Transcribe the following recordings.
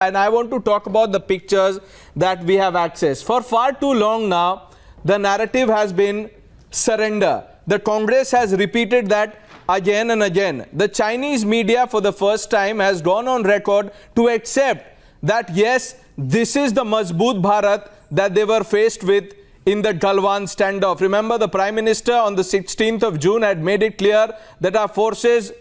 And I want to talk about the pictures that we have access. For far too long now, the narrative has been surrender. The Congress has repeated that again and again. The Chinese media for the first time has gone on record to accept that yes, this is the Mazboot Bharat that they were faced with in the Galwan standoff. Remember, the Prime Minister on the 16th of June had made it clear that our forces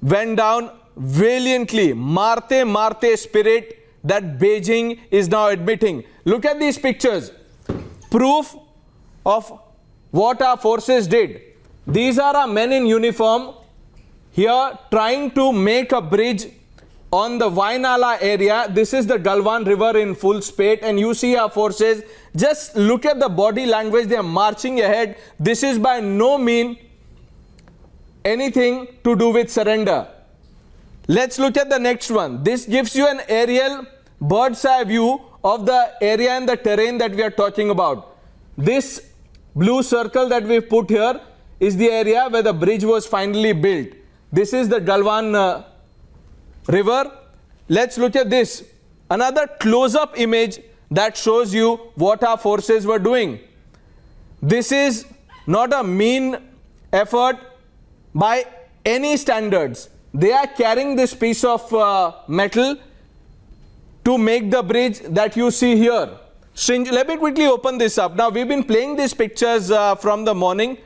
went down valiantly, maartay spirit that Beijing is now admitting. Look at these pictures, proof of what our forces did. These are our men in uniform here trying to make a bridge on the Vainala area. This is the Galwan river in full spate, and you see our forces. Just look at the body language, they are marching ahead. This is by no means anything to do with surrender. Let's look at the next one. This gives you an aerial bird's eye view of the area and the terrain that we are talking about. This blue circle that we've put here is the area where the bridge was finally built. This is the Galwan river. Let's look at this. Another close-up image that shows you what our forces were doing. This is not a mean effort by any standards. They are carrying this piece of metal to make the bridge that you see here. Let me quickly open this up. Now, we've been playing these pictures from the morning.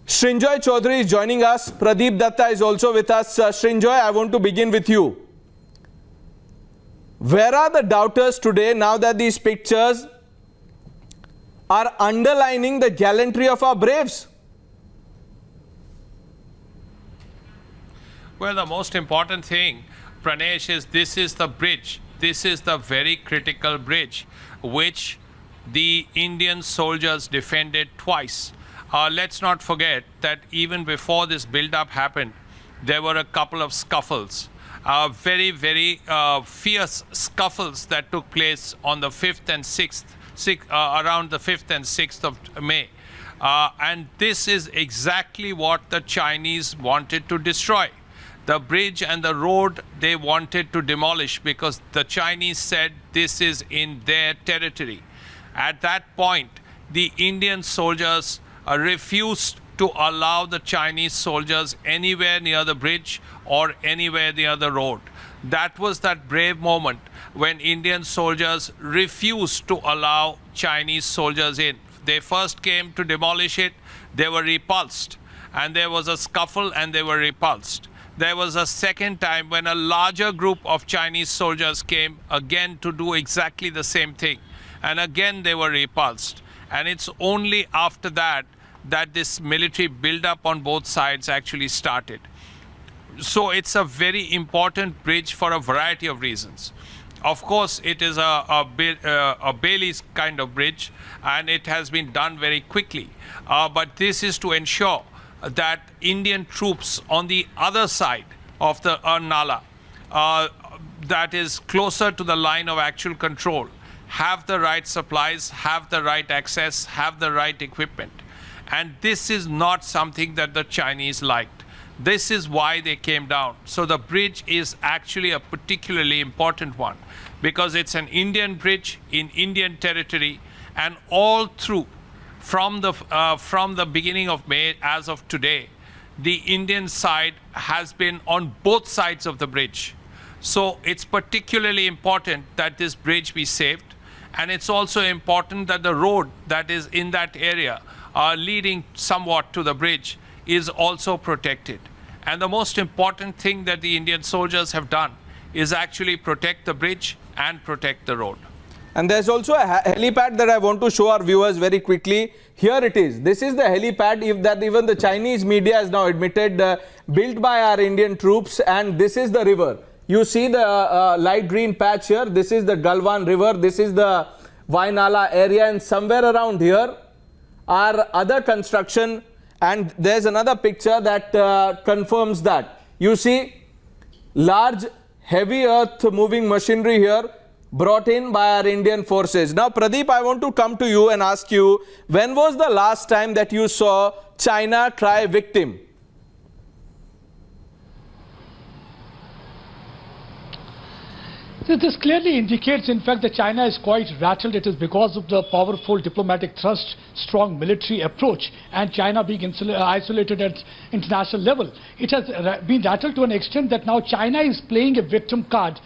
Srinjoy Chaudhary is joining us. Pradeep Datta is also with us. Srinjoy, I want to begin with you. Where are the doubters today now that these pictures are underlining the gallantry of our braves? Well, the most important thing, Pranesh, is this is the bridge. This is the very critical bridge which the Indian soldiers defended twice. Let's not forget that even before this build-up happened, there were a couple of scuffles, very fierce scuffles that took place on the 5th and 6th, around the 5th and 6th of May. And this is exactly what the Chinese wanted to destroy. The bridge and the road they wanted to demolish because the Chinese said this is in their territory. At that point, the Indian soldiers refused to allow the Chinese soldiers anywhere near the bridge or anywhere near the road. That was that brave moment when Indian soldiers refused to allow Chinese soldiers in. They first came to demolish it, they were repulsed, and there was a scuffle and they were repulsed. There was a second time when a larger group of Chinese soldiers came again to do exactly the same thing. And again they were repulsed. And it's only after that that this military build-up on both sides actually started. So it's a very important bridge for a variety of reasons. Of course, it is a Bailey's kind of bridge, and it has been done very quickly. But this is to ensure that Indian troops on the other side of the Nala, that is closer to the line of actual control, have the right supplies, have the right access, have the right equipment. And this is not something that the Chinese liked. This is why they came down. So the bridge is actually a particularly important one because it's an Indian bridge in Indian territory, and all through from the beginning of May as of today, the Indian side has been on both sides of the bridge. So it's particularly important that this bridge be saved, and it's also important that the road that is in that area leading somewhat to the bridge is also protected. And the most important thing that the Indian soldiers have done is actually protect the bridge and protect the road. And there's also a helipad that I want to show our viewers very quickly. Here it is. This is the helipad that even the Chinese media has now admitted built by our Indian troops, and this is the river. You see the light green patch here. This is the Galwan river. This is the Vainala area, and somewhere around here are other construction, and there's another picture that confirms that. You see large heavy earth moving machinery here brought in by our Indian forces. Now, Pradeep, I want to come to you and ask you, when was the last time that you saw China try victim? This clearly indicates, in fact, that China is quite rattled. It is because of the powerful diplomatic thrust, strong military approach, and China being isolated at international level. It has been rattled to an extent that now China is playing a victim card.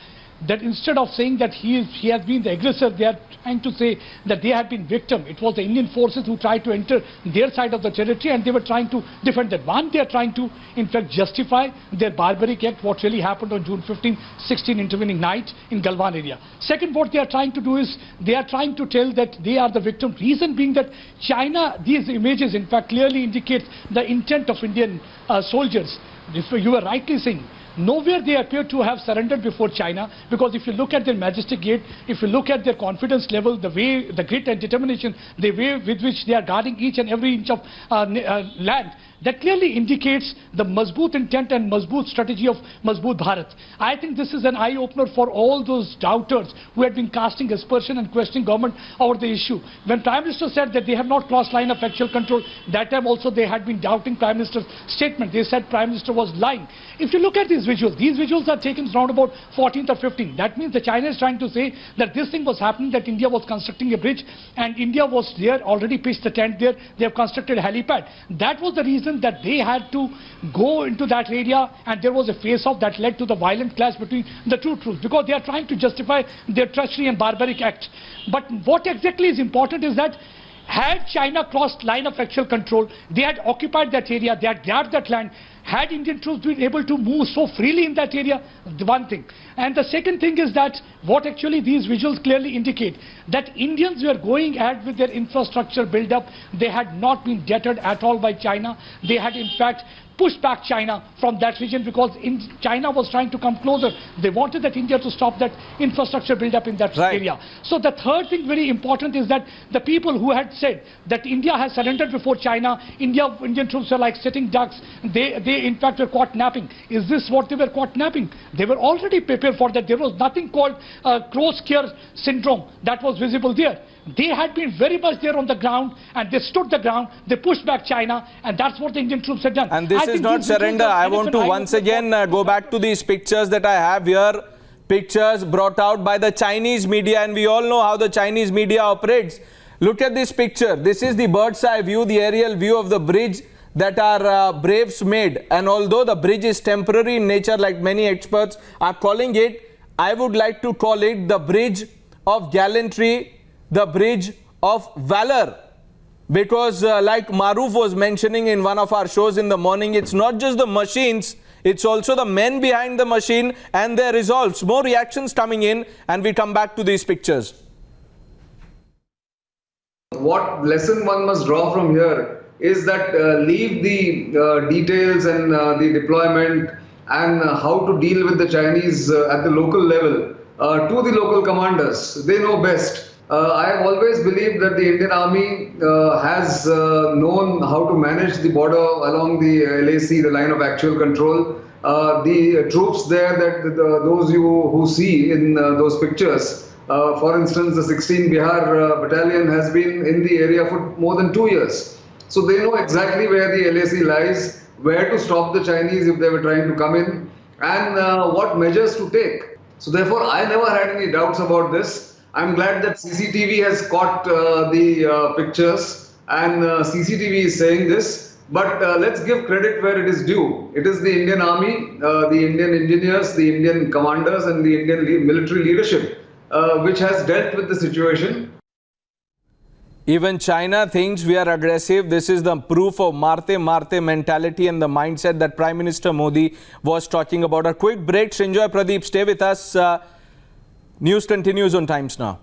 That instead of saying that he has been the aggressor, they are trying to say that they have been victim. It was the Indian forces who tried to enter their side of the territory, and they were trying to defend that. One, they are trying to, in fact, justify their barbaric act, what really happened on June 15, 16 intervening night in Galwan area. Second, what they are trying to do is they are trying to tell that they are the victim. Reason being that China, these images, in fact, clearly indicate the intent of Indian soldiers. If you were rightly saying, nowhere they appear to have surrendered before China, because if you look at their majestic gait, if you look at their confidence level, the way, the grit and determination, the way with which they are guarding each and every inch of land, that clearly indicates the Mazboot intent and Mazboot strategy of Mazboot Bharat. I think this is an eye-opener for all those doubters who had been casting aspersion and questioning government over the issue. When Prime Minister said that they have not crossed line of actual control, that time also they had been doubting Prime Minister's statement. They said Prime Minister was lying. If you look at these visuals are taken around about 14th or 15th. That means the China is trying to say that this thing was happening, that India was constructing a bridge and India was there, already pitched the tent there. They have constructed a helipad. That was the reason that they had to go into that area, and there was a face-off that led to the violent clash between the two troops, because they are trying to justify their treachery and barbaric act. But what exactly is important is that had China crossed line of actual control, they had occupied that area, they had grabbed that land. Had Indian troops been able to move so freely in that area, the one thing. And the second thing is that what actually these visuals clearly indicate, that Indians were going ahead with their infrastructure build-up. They had not been deterred at all by China. They had in fact pushed back China from that region, because China was trying to come closer. They wanted that India to stop that infrastructure build-up in that area. So the third thing very important is that the people who had said that India has surrendered before China, Indian troops are like sitting ducks, they in fact were caught napping. Is this what they were caught napping? They were already prepared for that. There was nothing called crow's scare syndrome that was visible there. They had been very much there on the ground, and they stood the ground, they pushed back China, and that's what the Indian troops had done. And this is not surrender. I want to once again go back to these pictures that I have here. Pictures brought out by the Chinese media, and we all know how the Chinese media operates. Look at this picture. This is the bird's eye view, the aerial view of the bridge that our braves made. And although the bridge is temporary in nature, like many experts are calling it, I would like to call it the bridge of gallantry, the bridge of valor, because like Maruf was mentioning in one of our shows in the morning, it's not just the machines, it's also the men behind the machine and their results. More reactions coming in, and we come back to these pictures. What lesson one must draw from here is that leave the details and the deployment and how to deal with the Chinese at the local level to the local commanders. They know best. I have always believed that the Indian Army has known how to manage the border along the LAC, the line of actual control. The troops there, that those who see in those pictures, for instance, the 16 Bihar battalion has been in the area for more than 2 years. So they know exactly where the LAC lies, where to stop the Chinese if they were trying to come in, and what measures to take. So therefore, I never had any doubts about this. I'm glad that CCTV has caught the pictures, and CCTV is saying this. But let's give credit where it is due. It is the Indian Army, the Indian engineers, the Indian commanders, and the Indian military leadership which has dealt with the situation. Even China thinks we are aggressive. This is the proof of maartay mentality and the mindset that Prime Minister Modi was talking about. A quick break. Srinjoy, Pradeep, stay with us. News continues on Times Now.